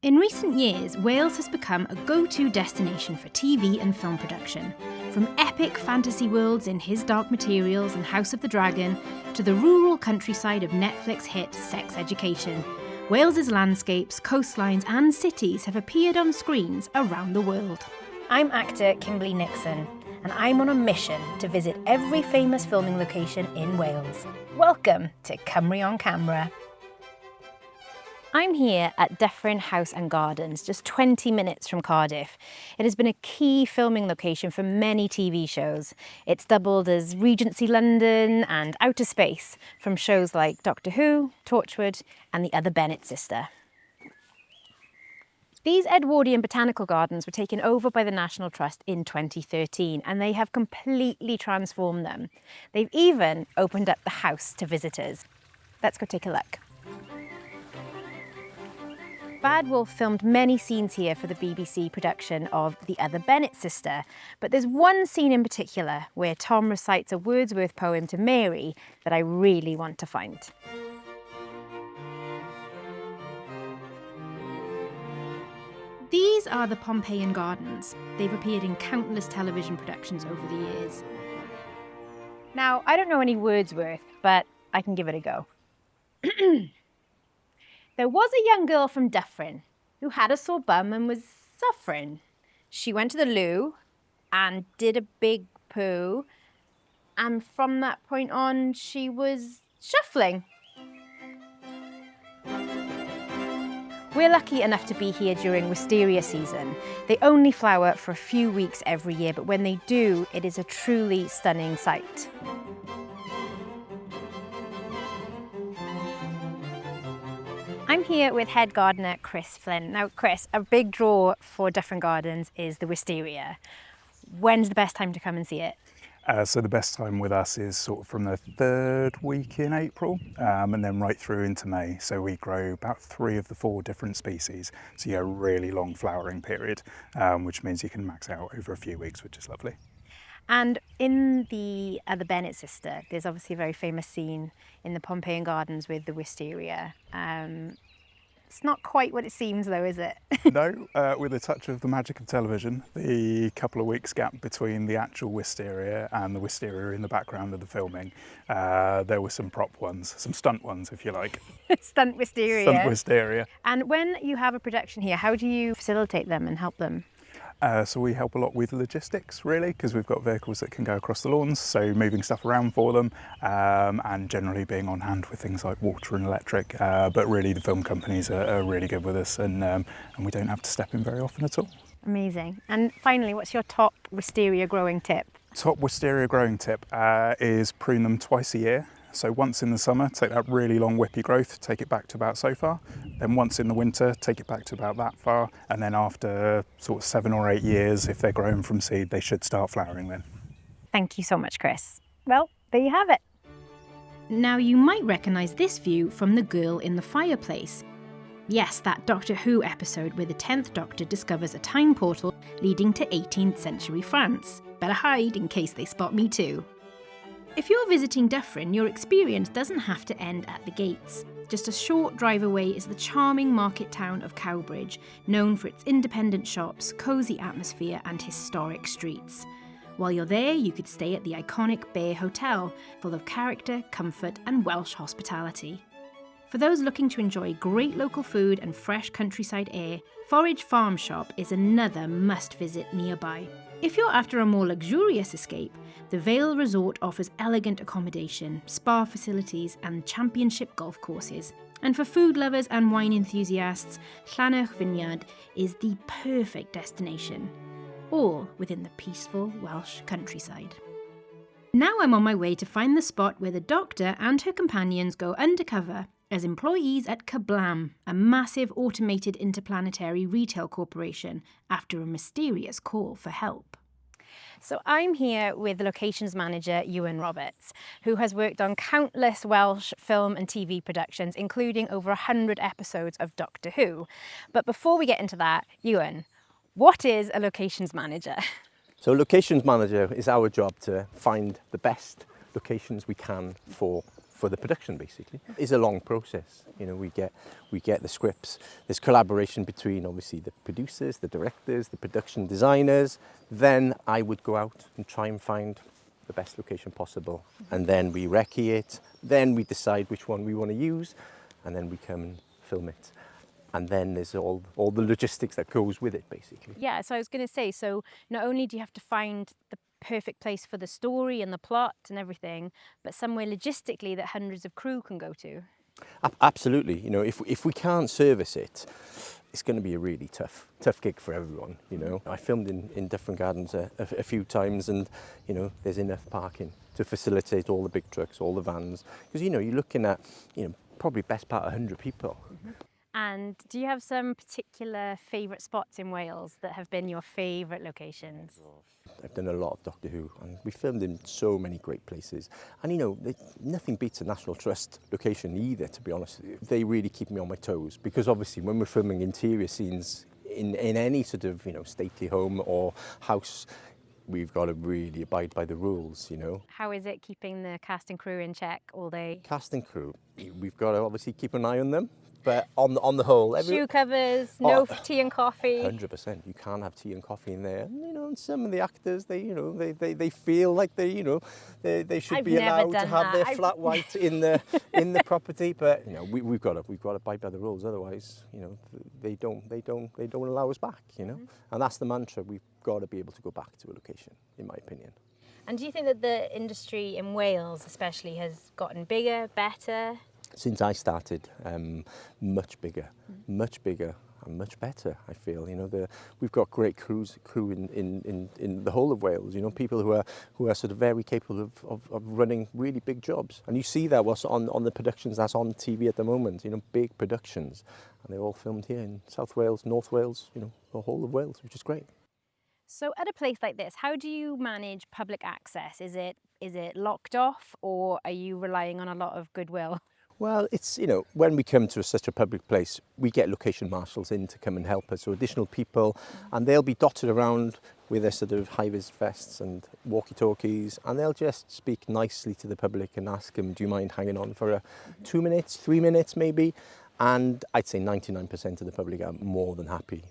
In recent years, Wales has become a go-to destination for TV and film production. From epic fantasy worlds in His Dark Materials and House of the Dragon, to the rural countryside of Netflix hit Sex Education, Wales's landscapes, coastlines and cities have appeared on screens around the world. I'm actor Kimberly Nixon, and I'm on a mission to visit every famous filming location in Wales. Welcome to Cymru on Camera. I'm here at Dyffryn House and Gardens, just 20 minutes from Cardiff. It has been a key filming location for many TV shows. It's doubled as Regency London and Outer Space from shows like Doctor Who, Torchwood and The Other Bennett Sister. These Edwardian botanical gardens were taken over by the National Trust in 2013 and they have completely transformed them. They've even opened up the house to visitors. Let's go take a look. Bad Wolf filmed many scenes here for the BBC production of The Other Bennett Sister, but there's one scene in particular where Tom recites a Wordsworth poem to Mary that I really want to find. These are the Pompeian Gardens. They've appeared in countless television productions over the years. Now, I don't know any Wordsworth, but I can give it a go. There was a young girl from Dyffryn who had a sore bum and was suffering. She went to the loo and did a big poo, and from that point on she was shuffling. We're lucky enough to be here during wisteria season. They only flower for a few weeks every year, but when they do, it is a truly stunning sight. I'm here with head gardener Chris Flynn. Now Chris, a big draw for Dyffryn Gardens is the wisteria. When's the best time to come and see it? So the best time with us is sort of from the third week in April and then right through into May. So we grow about 3 of the 4 different species. So you have a really long flowering period, which means you can max out over a few weeks, which is lovely. And in The Other Bennett Sister, there's obviously a very famous scene in the Pompeian Gardens with the wisteria. It's not quite what it seems though, is it? No, with a touch of the magic of television, the couple of weeks gap between the actual wisteria and the wisteria in the background of the filming, there were some prop ones, some stunt ones if you like. Stunt wisteria. Stunt wisteria. And when you have a production here, how do you facilitate them and help them? So we help a lot with logistics really, because we've got vehicles that can go across the lawns, so moving stuff around for them and generally being on hand with things like water and electric, but really the film companies are really good with us and we don't have to step in very often at all. Amazing. And finally, what's your top wisteria growing tip? Top wisteria growing tip is prune them twice a year. So once in the summer, take that really long whippy growth, take it back to about so far. Then once in the winter, take it back to about that far. And then after sort of 7 or 8 years, if they're grown from seed, they should start flowering then. Thank you so much, Chris. Well, there you have it. Now you might recognise this view from The Girl in the Fireplace. Yes, that Doctor Who episode where the 10th Doctor discovers a time portal leading to 18th century France. Better hide in case they spot me too. If you're visiting Dyffryn, your experience doesn't have to end at the gates. Just a short drive away is the charming market town of Cowbridge, known for its independent shops, cosy atmosphere and historic streets. While you're there, you could stay at the iconic Bear Hotel, full of character, comfort and Welsh hospitality. For those looking to enjoy great local food and fresh countryside air, Forage Farm Shop is another must-visit nearby. If you're after a more luxurious escape, the Vale Resort offers elegant accommodation, spa facilities and championship golf courses. And for food lovers and wine enthusiasts, Llanwch Vineyard is the perfect destination, all within the peaceful Welsh countryside. Now I'm on my way to find the spot where the Doctor and her companions go undercover as employees at Kablam, a massive automated interplanetary retail corporation, after a mysterious call for help. So I'm here with the locations manager, Ewan Roberts, who has worked on countless Welsh film and TV productions, including over 100 episodes of Doctor Who. But before we get into that, Ewan, what is a locations manager? So locations manager is our job to find the best locations we can for for the production, basically. It's a long process. You know, we get the scripts. There's collaboration between obviously the producers, the directors, the production designers. Then I would go out and try and find the best location possible, and then we recce it. Then we decide which one we want to use, and then we come and film it. And then there's all the logistics that goes with it, basically. Yeah, so I was going to say, so not only do you have to find the perfect place for the story and the plot and everything, but somewhere logistically that hundreds of crew can go to. Absolutely. You know, if we can't service it, it's going to be a really tough gig for everyone. You know, I filmed in different gardens a few times, and you know, there's enough parking to facilitate all the big trucks, all the vans, because you know, you're looking at, you know, probably best part 100 people. And do you have some particular favourite spots in Wales that have been your favourite locations? I've done a lot of Doctor Who, and we filmed in so many great places. And you know, nothing beats a National Trust location either, to be honest. They really keep me on my toes, because obviously when we're filming interior scenes in any sort of, you know, stately home or house, we've got to really abide by the rules, you know. How is it keeping the cast and crew in check all day? Cast and crew, we've got to obviously keep an eye on them. But on the whole, shoe covers, no tea and coffee. 100%. You can't have tea and coffee in there. And, you know, and some of the actors, they feel like they should be allowed to have their flat white in the property. But you know, we've got to abide by the rules. Otherwise, you know, they don't allow us back. You know, and that's the mantra. We've got to be able to go back to a location, in my opinion. And do you think that the industry in Wales, especially, has gotten bigger, better? Since I started, much bigger and much better, I feel. You know, we've got great crew in the whole of Wales. You know, people who are sort of very capable of running really big jobs, and you see that what's on the productions that's on TV at the moment. You know, big productions, and they're all filmed here in South Wales, North Wales. You know, the whole of Wales, which is great. So at a place like this, how do you manage public access? Is it locked off, or are you relying on a lot of goodwill? Well, it's, you know, when we come to such a public place, we get location marshals in to come and help us, so additional people, and they'll be dotted around with their sort of high-vis vests and walkie-talkies, and they'll just speak nicely to the public and ask them, do you mind hanging on for 2 minutes, 3 minutes maybe? And I'd say 99% of the public are more than happy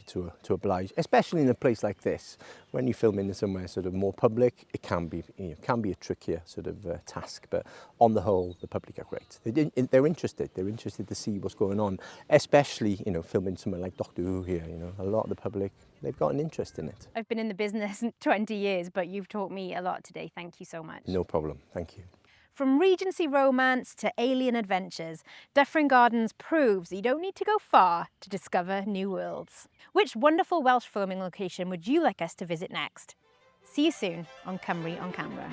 to oblige, especially in a place like this. When you film in somewhere sort of more public, it can be, you know, a trickier sort of task. But on the whole, the public are great. They're interested. They're interested to see what's going on, especially, you know, filming somewhere like Doctor Who here. You know, a lot of the public, they've got an interest in it. I've been in the business 20 years, but you've taught me a lot today. Thank you so much. No problem. Thank you. From Regency romance to alien adventures, Dyffryn Gardens proves that you don't need to go far to discover new worlds. Which wonderful Welsh filming location would you like us to visit next? See you soon on Cymru on Camera.